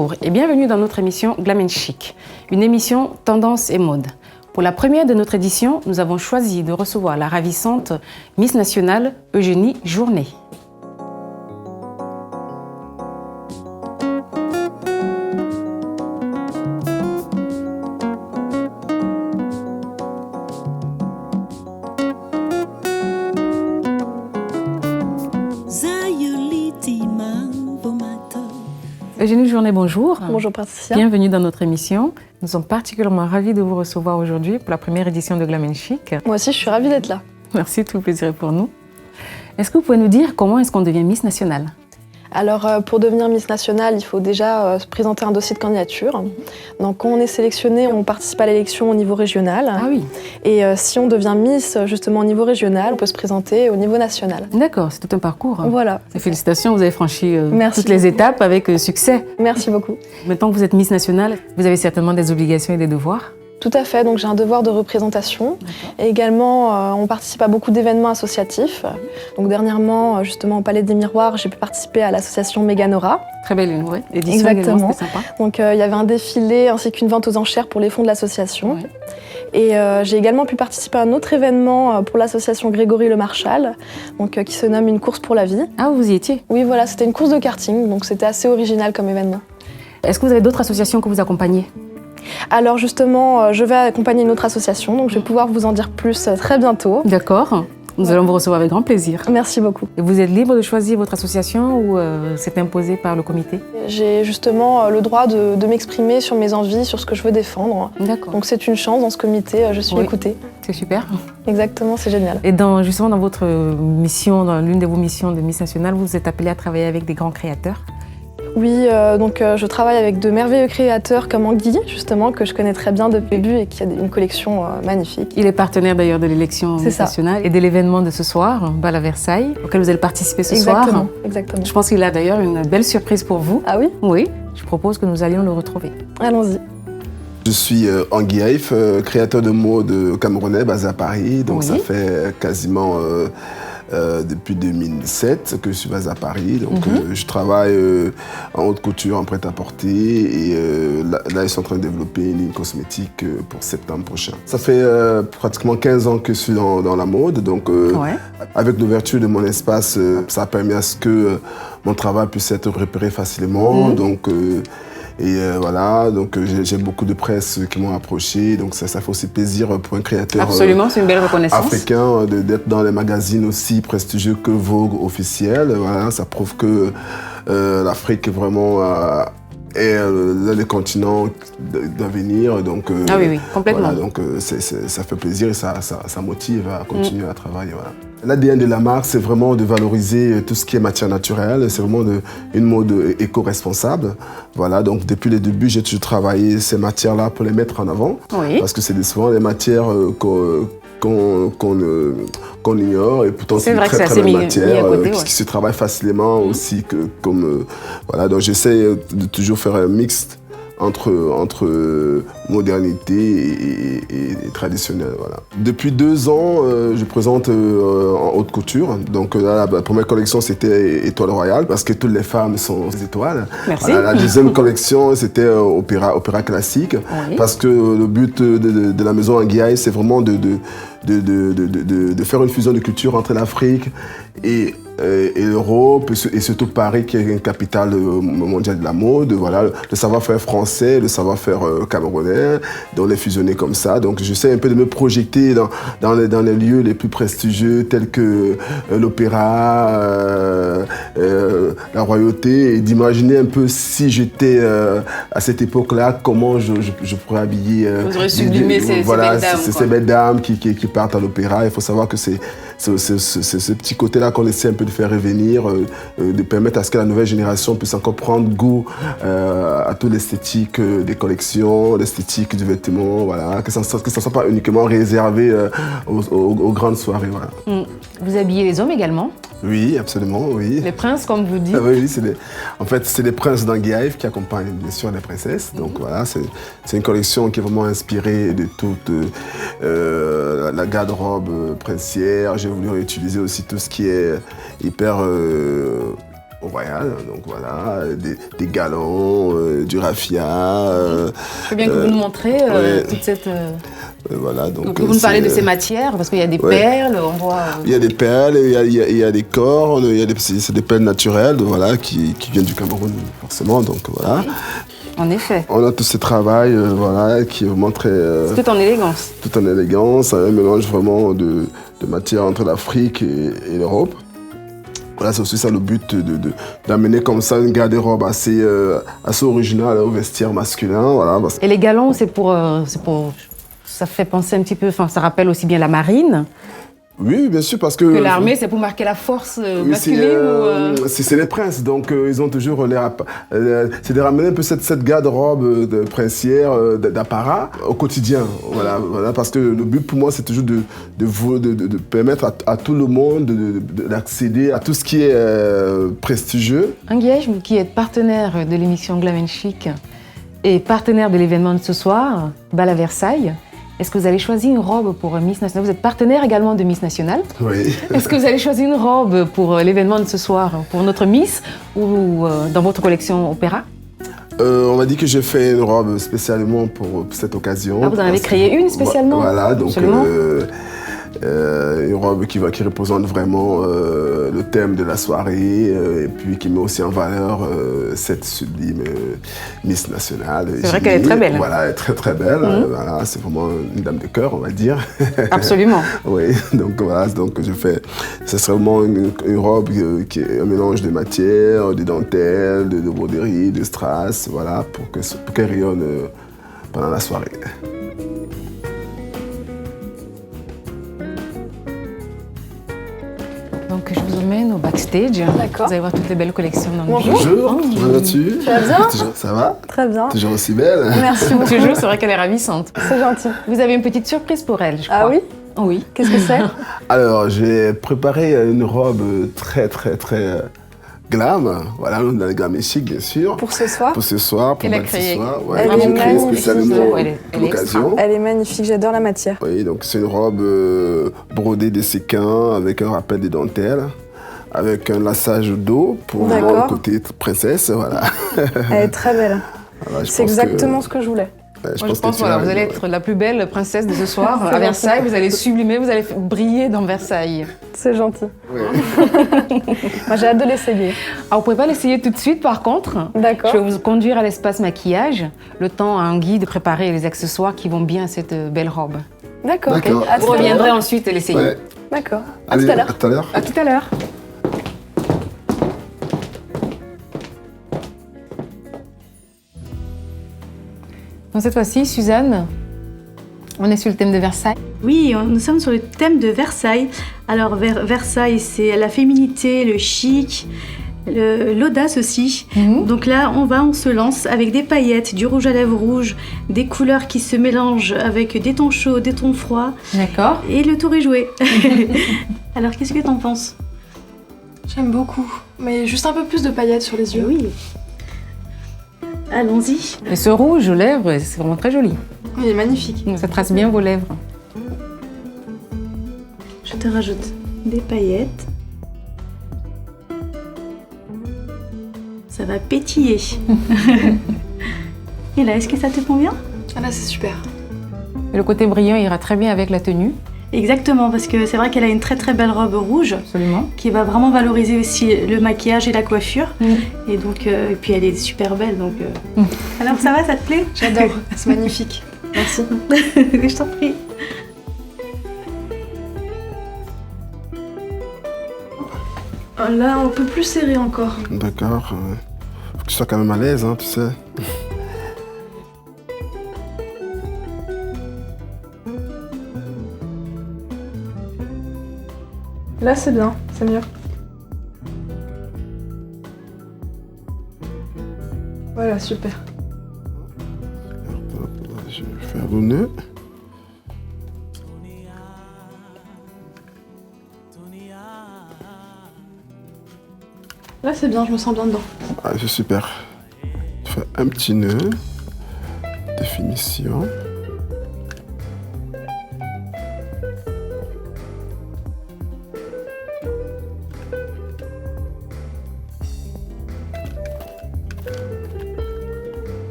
Bonjour et bienvenue dans notre émission Glam & Chic, une émission tendance et mode. Pour la première de notre édition, nous avons choisi de recevoir la ravissante Miss Nationale Eugénie Journet. Eugénie Journet, bonjour. Bonjour Patricia. Bienvenue dans notre émission. Nous sommes particulièrement ravis de vous recevoir aujourd'hui pour la première édition de Glam & Chic. Moi aussi, je suis ravie d'être là. Merci, tout le plaisir est pour nous. Est-ce que vous pouvez nous dire comment est-ce qu'on devient Miss Nationale ? Alors, pour devenir Miss Nationale, il faut déjà se présenter un dossier de candidature. Donc, quand on est sélectionné, on participe à l'élection au niveau régional. Ah oui. Et si on devient Miss, justement, au niveau régional, on peut se présenter au niveau national. D'accord, c'est tout un parcours. Voilà. Et félicitations, vous avez franchi toutes beaucoup. les étapes avec succès. Merci beaucoup. Maintenant que vous êtes Miss Nationale, vous avez certainement des obligations et des devoirs. Tout à fait, donc j'ai un devoir de représentation. Et également, on participe à beaucoup d'événements associatifs. Donc dernièrement, justement au Palais des Miroirs, j'ai pu participer à l'association Méganora. Très belle une édition. Exactement. Également, c'était sympa. Donc il y avait un défilé ainsi qu'une vente aux enchères pour les fonds de l'association. Ouais. Et j'ai également pu participer à un autre événement pour l'association Grégory Le Marchal, donc, qui se nomme Une course pour la vie. Ah, vous y étiez ? Oui, voilà, c'était une course de karting, donc c'était assez original comme événement. Est-ce que vous avez d'autres associations que vous accompagnez ? Alors justement, je vais accompagner une autre association, donc je vais pouvoir vous en dire plus très bientôt. D'accord. Nous allons vous recevoir avec grand plaisir. Merci beaucoup. Et vous êtes libre de choisir votre association ou c'est imposé par le comité ? J'ai justement le droit de m'exprimer sur mes envies, sur ce que je veux défendre. D'accord. Donc c'est une chance dans ce comité, je suis écoutée. C'est super. Exactement, c'est génial. Et justement dans votre mission, dans l'une de vos missions de Miss Nationale, vous êtes appelée à travailler avec des grands créateurs. Oui, je travaille avec de merveilleux créateurs comme Anguille, justement, que je connais très bien depuis le début et qui a une collection magnifique. Il est partenaire d'ailleurs de l'élection Miss Nationale et de l'événement de ce soir, Bal à Versailles, auquel vous allez participer ce soir. Exactement. Je pense qu'il a d'ailleurs une belle surprise pour vous. Ah oui ? Oui, je propose que nous allions le retrouver. Allons-y. Je suis Anguille Haïf, créateur de mode camerounais basé à Paris. Donc ça fait quasiment depuis 2007 que je suis basé à Paris. Donc je travaille en haute couture, en prêt-à-porter. Et là, ils sont en train de développer une ligne cosmétique pour septembre prochain. Ça fait pratiquement 15 ans que je suis dans la mode. Donc avec l'ouverture de mon espace, ça a permis à ce que mon travail puisse être repéré facilement. Donc voilà, donc j'ai beaucoup de presse qui m'ont approché, donc ça fait aussi plaisir pour un créateur Absolument, c'est une belle reconnaissance. Africain d'être dans les magazines aussi prestigieux que Vogue officiel. Voilà, ça prouve que l'Afrique est vraiment est l'un des continents d'avenir. Donc, ah oui, complètement. Voilà, donc ça fait plaisir et ça motive à continuer à travailler. Voilà. L'ADN de la marque, c'est vraiment de valoriser tout ce qui est matière naturelle. C'est vraiment une mode éco-responsable. Voilà, donc depuis le début, j'ai toujours travaillé ces matières-là pour les mettre en avant. Parce que c'est souvent des matières qu'on ignore et pourtant c'est une très très belle matière qui se travaille facilement aussi voilà, donc j'essaie de toujours faire un mix entre modernité et traditionnel. Voilà. Depuis 2 ans, je présente en haute couture. Donc là, la première collection, c'était Étoile Royale, parce que toutes les femmes sont étoiles. Merci. Voilà, la deuxième collection, c'était opéra classique, parce que le but de la maison Anguille Haïf, c'est vraiment de faire une fusion de culture entre l'Afrique et l'Europe, et surtout Paris, qui est une capitale mondiale de la mode. Voilà, le savoir-faire français, le savoir-faire camerounais, donc les fusionner comme ça. Donc j'essaie un peu de me projeter dans les lieux les plus prestigieux, tels que l'opéra, la royauté, et d'imaginer un peu si j'étais à cette époque-là, comment je pourrais habiller vous aurez sublimé ces belles dames qui partent à l'opéra. Il faut savoir que c'est ce petit côté-là qu'on essaie un peu de faire revenir, de permettre à ce que la nouvelle génération puisse encore prendre goût à toute l'esthétique des collections, l'esthétique du vêtement, voilà, que ça ne soit pas uniquement réservé aux grandes soirées. Voilà. Vous habillez les hommes également ? Oui, absolument, oui. Les princes, comme vous dites. Oui, en fait, c'est les princes d'Anguille Haïf qui accompagnent bien sûr les princesses. Donc voilà, c'est une collection qui est vraiment inspirée de toute la garde-robe princière. J'ai voulu réutiliser aussi tout ce qui est hyper royal, donc voilà, des galons, du raffia. Je veux bien que vous nous montrez toute cette... Voilà, donc vous nous parlez de ces matières, parce qu'il y a des perles, on voit... Il y a des perles, il y a des cornes, c'est des perles naturelles, voilà, qui viennent du Cameroun, forcément, donc voilà. Oui. En effet. On a tout ce travail, voilà, qui est vraiment très... tout en élégance. Tout en élégance, un mélange vraiment de matières entre l'Afrique et l'Europe. Voilà, c'est aussi ça le but, d'amener comme ça une garde-robe assez originale au vestiaire masculin. Voilà, Et les galons, c'est pour... Ça fait penser un petit peu... Enfin, ça rappelle aussi bien la marine. Oui, bien sûr, parce que... Que l'armée, c'est pour marquer la force masculine c'est les princes, donc ils ont toujours l'air... c'est de ramener un peu cette garde-robe de princière, d'apparat au quotidien. Voilà, parce que le but pour moi, c'est toujours de permettre à tout le monde d'accéder à tout ce qui est prestigieux. Nguiaye, qui est partenaire de l'émission Glam & Chic et partenaire de l'événement de ce soir, Bal à Versailles. Est-ce que vous avez choisi une robe pour Miss Nationale? Vous êtes partenaire également de Miss Nationale. Oui. Est-ce que vous avez choisi une robe pour l'événement de ce soir, pour notre Miss, ou dans votre collection opéra? On m'a dit que j'ai fait une robe spécialement pour cette occasion. Ah, vous en avez créé une spécialement? Voilà, donc une robe qui représente vraiment le thème de la soirée et puis qui met aussi en valeur cette sublime Miss Nationale. C'est vrai qu'elle est très belle. Voilà, elle est très très belle. Voilà, c'est vraiment une dame de cœur, on va dire. Absolument. Oui, donc voilà, donc je fais. Ce serait vraiment une robe qui est un mélange de matières, de dentelles, de broderies, de strass, voilà, pour qu'elle rayonne pendant la soirée. Donc je vous emmène au backstage. D'accord. Vous allez voir toutes les belles collections dans le Bonjour. Bonjour, comment vas-tu? Tu vas bien? Ça va? Très bien. Toujours aussi belle? Merci beaucoup. Toujours, c'est vrai qu'elle est ravissante. C'est gentil. Vous avez une petite surprise pour elle, je crois. Ah oui? Oui. Qu'est-ce que c'est? Alors, j'ai préparé une robe très glam, voilà, dans le Glam & Chic, bien sûr. Pour ce soir? Pour ce soir, pour Elle a ce créé. soir. Elle est j'ai créé magnifique. spécialement Elle est pour l'occasion. Elle est magnifique, j'adore la matière. Oui, donc c'est une robe brodée de séquins avec un rappel des dentelles, avec un lassage d'eau pour voir le côté princesse, voilà. Elle est très belle. Voilà, c'est exactement ce que je voulais. Ouais, Je pense que vous allez être la plus belle princesse de ce soir à Versailles. Vous allez sublimer, vous allez briller dans Versailles. C'est gentil. Ouais. Moi, j'ai hâte de l'essayer. Alors, vous ne pouvez pas l'essayer tout de suite, par contre. D'accord. Je vais vous conduire à l'espace maquillage, le temps à Anguille de préparer les accessoires qui vont bien à cette belle robe. D'accord. D'accord. À tout Vous à l'heure. reviendrez ensuite et l'essayer. Ouais. D'accord. À Allez, tout à l'heure. À tout à l'heure. À tout à l'heure. Donc cette fois-ci, Suzanne, on est sur le thème de Versailles. Oui, nous sommes sur le thème de Versailles. Alors Versailles, c'est la féminité, le chic, l'audace aussi. Donc là, on se lance avec des paillettes, du rouge à lèvres rouge, des couleurs qui se mélangent avec des tons chauds, des tons froids. D'accord. Et le tour est joué. Alors qu'est-ce que t'en penses? J'aime beaucoup. Mais juste un peu plus de paillettes sur les yeux. Oui. Allons-y. Et ce rouge aux lèvres, c'est vraiment très joli. Il est magnifique. Ça trace bien vos lèvres. Je te rajoute des paillettes. Ça va pétiller. Et là, est-ce que ça te convient? Ah là, c'est super. Et le côté brillant ira très bien avec la tenue. Exactement, parce que c'est vrai qu'elle a une très belle robe rouge. Absolument. Qui va vraiment valoriser aussi le maquillage et la coiffure. Et donc, et puis elle est super belle. Donc, Alors ça va, ça te plaît? J'adore, c'est magnifique. Merci. Je t'en prie. Là, un peu plus serré encore. D'accord. Faut que tu sois quand même à l'aise, hein, tu sais. Là, c'est bien, c'est mieux. Voilà, super. Je vais faire le nœud. Là, c'est bien, je me sens bien dedans. Ah, c'est super. Je fais un petit nœud. Définition.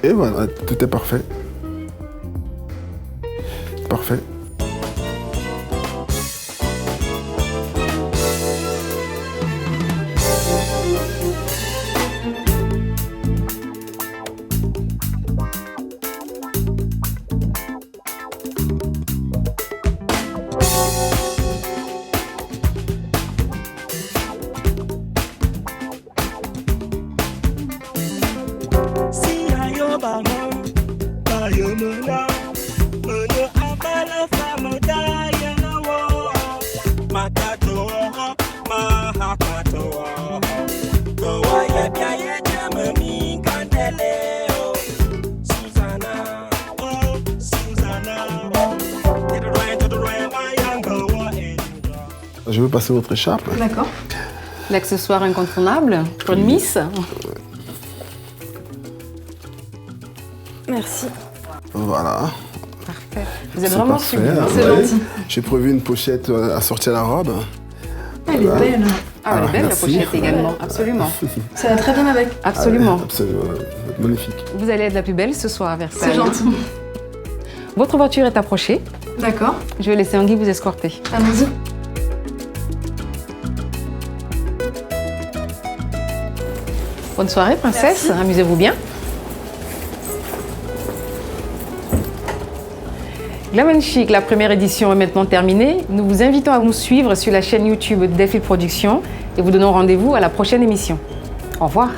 Et voilà, tout est parfait. Parfait. Je veux passer votre écharpe. D'accord. L'accessoire incontournable pour une Miss. Merci. Voilà. Parfait. Vous êtes C'est vraiment parfait, sublime. hein, C'est ouais. gentil. J'ai prévu une pochette à sortir la robe. Elle est belle. Ah, elle est belle, merci. la pochette également. Absolument. Ça va très bien avec. Absolument. Absolument. Magnifique. Vous allez être la plus belle ce soir à Versailles. C'est gentil. Votre voiture est approchée. D'accord. Je vais laisser Anguille vous escorter. Allons-y. Bonne soirée, princesse. Amusez-vous bien. Glam & Chic, la première édition est maintenant terminée. Nous vous invitons à nous suivre sur la chaîne YouTube Delphine Productions et vous donnons rendez-vous à la prochaine émission. Au revoir.